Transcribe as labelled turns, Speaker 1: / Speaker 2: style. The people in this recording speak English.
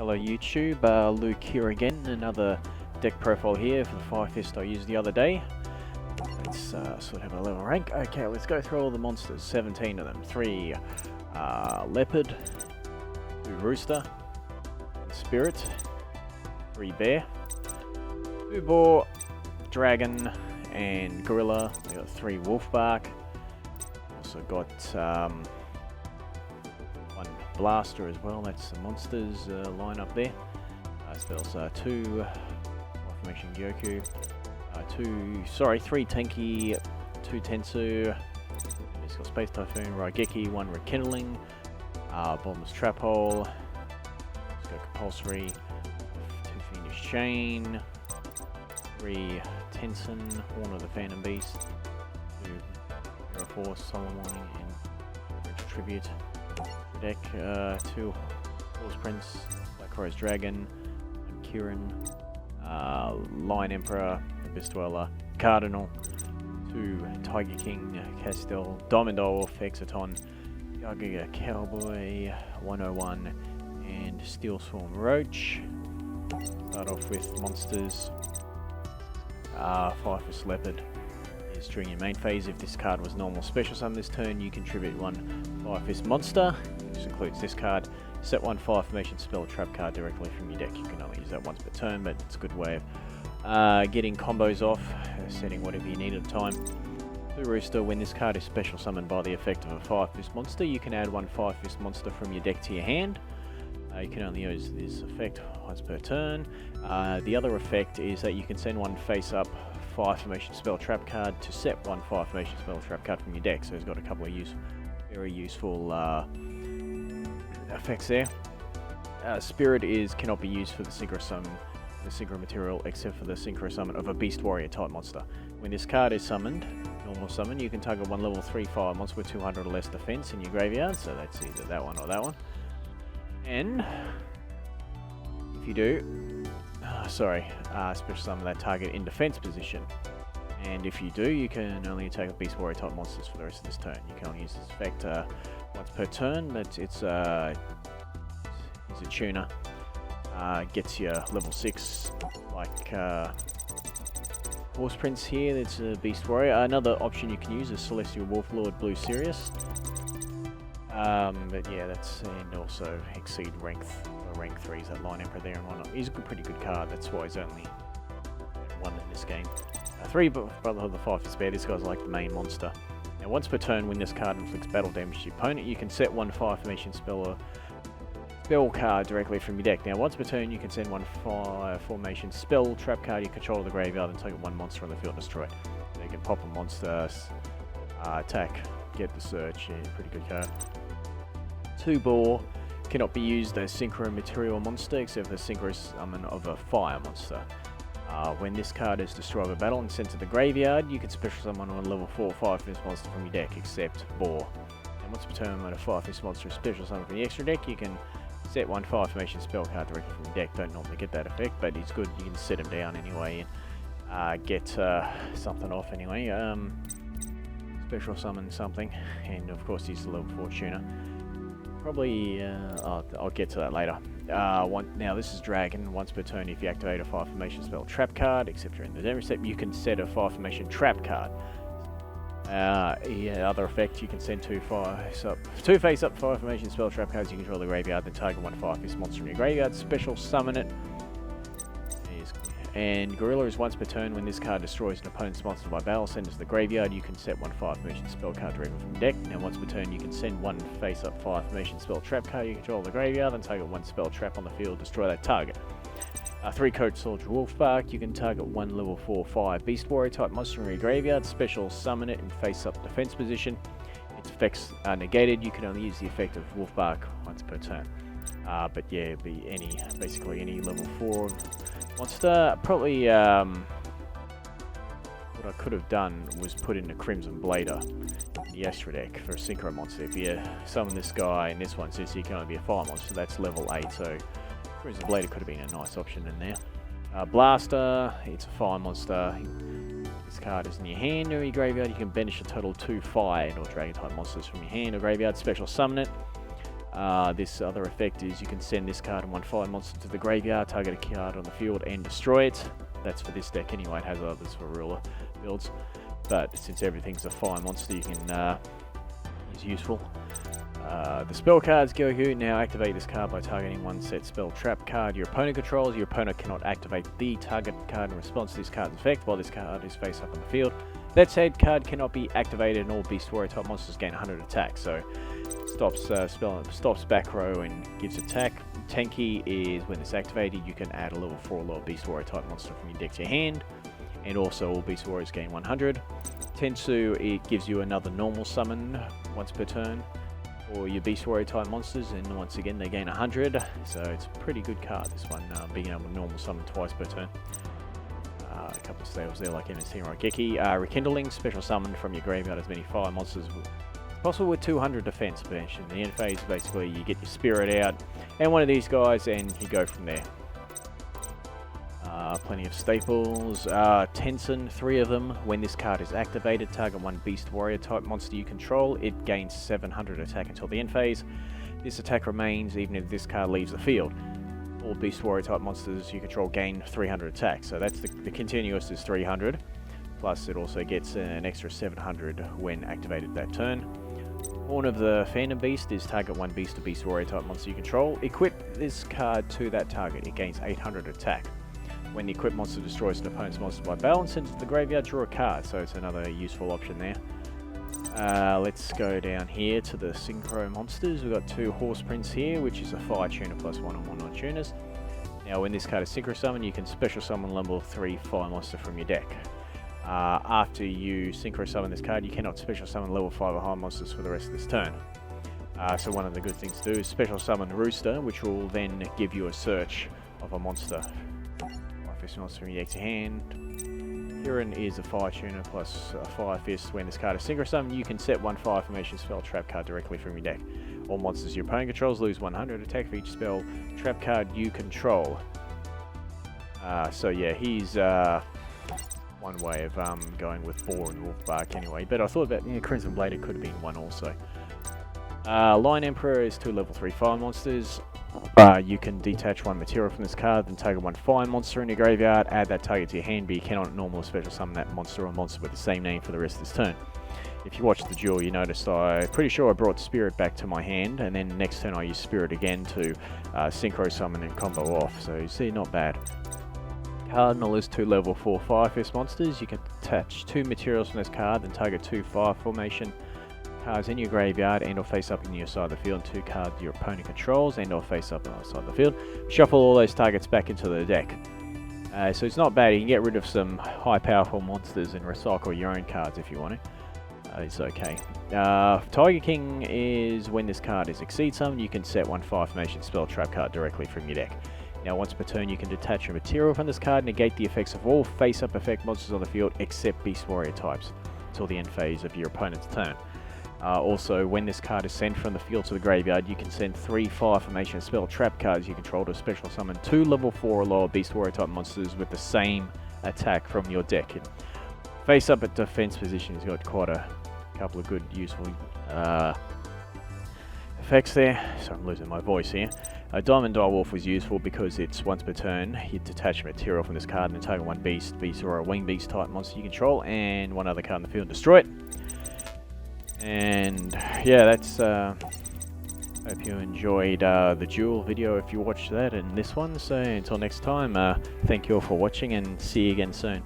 Speaker 1: Hello YouTube, Luke here again, another deck profile here for the Fire Fist I used the other day. Let's sort of have a level rank. Okay, let's go through all the monsters, 17 of them. 3 Leopard, 2 Rooster, Spirit, 3 Bear, 2 Boar, Dragon, and Gorilla. We got 3 Wolfbark. Also got 1 Blaster as well. That's the monsters line up there. Spells 2 Formation Gyoku, 3 Tenki, 2 Tensu. It's got Space Typhoon, Raigeki, 1 Rekindling, Bottomless Trap Hole. It's got Compulsory, 2 Fiendish Chain, 3 Tenson, Horn of the Phantom Beast, 2 Hero Force, Solemn Warning, and Ritual Tribute. Deck 2 Horse Prince, Black Rose Dragon, Kirin, Lion Emperor, Abyss Dweller, Cardinal, 2 Tiger King, Castel, Diamond Wolf, Exciton, Yaga Cowboy, 101, and Steel Swarm Roach. Start off with monsters. Fire Fist Leopard is during your main phase. If this card was normal special summon this turn, you contribute 1 Fire Fist monster. This includes this card. Set 1 Fire Formation spell trap card directly from your deck. You can only use that once per turn, but it's a good way of getting combos off, setting whatever you need at a time. 2 Rooster, when this card is special summoned by the effect of a Fire Fist monster, you can add 1 Fire Fist monster from your deck to your hand. You can only use this effect once per turn. The other effect is that you can send 1 face-up Fire Formation spell trap card to set 1 Fire Formation spell trap card from your deck. So it's got a couple of very useful effects there. Spirit cannot be used for the synchro material except for the synchro summon of a Beast Warrior type monster. When this card is summoned, normal summon, you can target 1 level 3 fire monster with 200 or less defense in your graveyard, so that's either that one or that one. And if you do, special summon that target in defense position. And if you do, you can only attack Beast Warrior type monsters for the rest of this turn. You can only use this effect once per turn, but it's a tuner. Gets you level 6, like Horse Prince here. That's a Beast Warrior. Another option you can use is Celestial Wolf-Lord Blue Sirius. But yeah, and also exceed rank 3s that Lion Emperor there and whatnot. He's a pretty good card. That's why he's only 1 in this game. 3 Brotherhood of the Fire Fist Bear. This guy's like the main monster. Now, once per turn, when this card inflicts battle damage to your opponent, you can set 1 Fire Formation spell card directly from your deck. Now, once per turn, you can send 1 Fire Formation spell trap card you control of the graveyard and take 1 monster on the field destroy. So you can pop a monster, attack, get the search. Yeah, pretty good card. 2 Boar cannot be used as synchro material monster except for synchro summon of a fire monster. When this card is destroyed by battle and sent to the graveyard, you can special summon on a level 4 Fire Fist monster from your deck, except Boar. And once per turn, when a Fire Fist monster is special summoned from the extra deck, you can set 1 Fire Formation spell card directly from your deck. Don't normally get that effect, but it's good. You can set him down anyway and get something off anyway. Special summon something, and of course he's the level 4 tuner. Probably, I'll get to that later. Now this is Dragon. Once per turn, if you activate a Fire Formation spell trap card, except during the demo step, you can set a Fire Formation trap card. Other effect, you can send 2 face-up Fire Formation spell trap cards you control the graveyard, then target 1 Fire Fist monster in your graveyard, special summon it. And Gorilla is once per turn. When this card destroys an opponent's monster by battle, send it to the graveyard. You can set 1 Fire Formation spell card directly from the deck. Now, once per turn, you can send 1 face-up Fire Formation spell trap card you control the graveyard, and target 1 spell trap on the field, destroy that target. 3 Coach Soldier Wolfbark, you can target 1 level 4 fire Beast Warrior type monster in your graveyard, special summon it in face-up defense position. Its effects are negated. You can only use the effect of Wolfbark once per turn. But yeah, it'd be basically any level 4 monster. Probably what I could have done was put in a Crimson Blader in the extra deck for a synchro monster. If you summon this guy, and this one says he can only be a fire monster, that's level 8, so Crimson Blader could have been a nice option in there. Blaster, it's a fire monster. This card is in your hand or your graveyard. You can banish a total of 2 fire or dragon type monsters from your hand or graveyard, special summon it. This other effect is you can send this card and one fire monster to the graveyard, target a card on the field and destroy it. That's for this deck anyway, it has others for ruler builds. But since everything's a fire monster, you can is useful. The spell cards go here. Now activate this card by targeting one set spell trap card your opponent controls. Your opponent cannot activate the target card in response to this card's effect while this card is face up on the field. That said, card cannot be activated and all Beast Warrior type monsters gain 100 attack. So stops back row and gives attack. Tanky is when it's activated, you can add a level 4 or lower Beast Warrior type monster from your deck to your hand. And also all Beast Warriors gain 100. Tensu, it gives you another normal summon once per turn for your Beast Warrior type monsters, and once again they gain 100, so it's a pretty good card, this one, being able to normal summon twice per turn. A couple of staples there like MST Raigeki. Rekindling, special summon from your graveyard as many fire monsters possible with 200 defense bench. In the end phase, basically you get your spirit out and one of these guys and you go from there. Plenty of staples. Tensen, 3 of them. When this card is activated, target one Beast Warrior type monster you control. It gains 700 attack until the end phase. This attack remains even if this card leaves the field. All Beast Warrior type monsters you control gain 300 attack. So that's the continuous is 300. Plus it also gets an extra 700 when activated that turn. Horn of the Phantom Beast is target one Beast or Beast Warrior type monster you control. Equip this card to that target. It gains 800 attack. When the equipped monster destroys an opponent's monster by battle and sends it to the graveyard, draw a card. So it's another useful option there. Let's go down here to the Synchro monsters. We've got 2 Horse Prince here, which is a fire tuner plus 1 on 1 on tuners. Now when this card is Synchro Summon, you can special summon level 3 fire monster from your deck. After you Synchro Summon this card, you cannot special summon level 5 or higher monsters for the rest of this turn. So one of the good things to do is special summon Rooster, which will then give you a search of a monster. Fist monster from your deck to hand. Kirin is a fire tuner plus a fire fist. When this card is Synchro Summon, you can set one fire formation spell trap card directly from your deck. All monsters your opponent controls lose 100 attack for each spell trap card you control. So yeah, he's one way of going with Boar and Wolfbark anyway. But I thought about Crimson Blade, it could have been one also. Lion Emperor is 2 level 3 fire monsters. You can detach one material from this card, then target one fire monster in your graveyard, add that target to your hand, but you cannot normally special summon that monster or monster with the same name for the rest of this turn. If you watched the duel, you noticed I'm pretty sure I brought Spirit back to my hand, and then next turn I use Spirit again to Synchro Summon and combo off, so you see, not bad. Cardinal is 2 level 4 Fire Fist monsters. You can attach 2 materials from this card, then target 2 fire formation cards in your graveyard and or face up in your side of the field, 2 cards your opponent controls and or face up on the side of the field. Shuffle all those targets back into the deck. So it's not bad, you can get rid of some high powerful monsters and recycle your own cards if you want to. It's okay. Tiger King is when this card is Exceed Summon, you can set one fire formation spell trap card directly from your deck. Now once per turn you can detach a material from this card, negate the effects of all face up effect monsters on the field except Beast Warrior types until the end phase of your opponent's turn. Also, when this card is sent from the field to the graveyard, you can send 3 fire formation spell trap cards you control to special summon 2 level 4 or lower Beast Warrior type monsters with the same attack from your deck. And face up at defense position has got quite a couple of good useful effects there. So I'm losing my voice here. Diamond Direwolf was useful because it's once per turn, you detach material from this card and target one beast or a wing beast type monster you control and one other card in the field and destroy it. And yeah, that's hope you enjoyed the duel video if you watched that and this one. So until next time, thank you all for watching and see you again soon.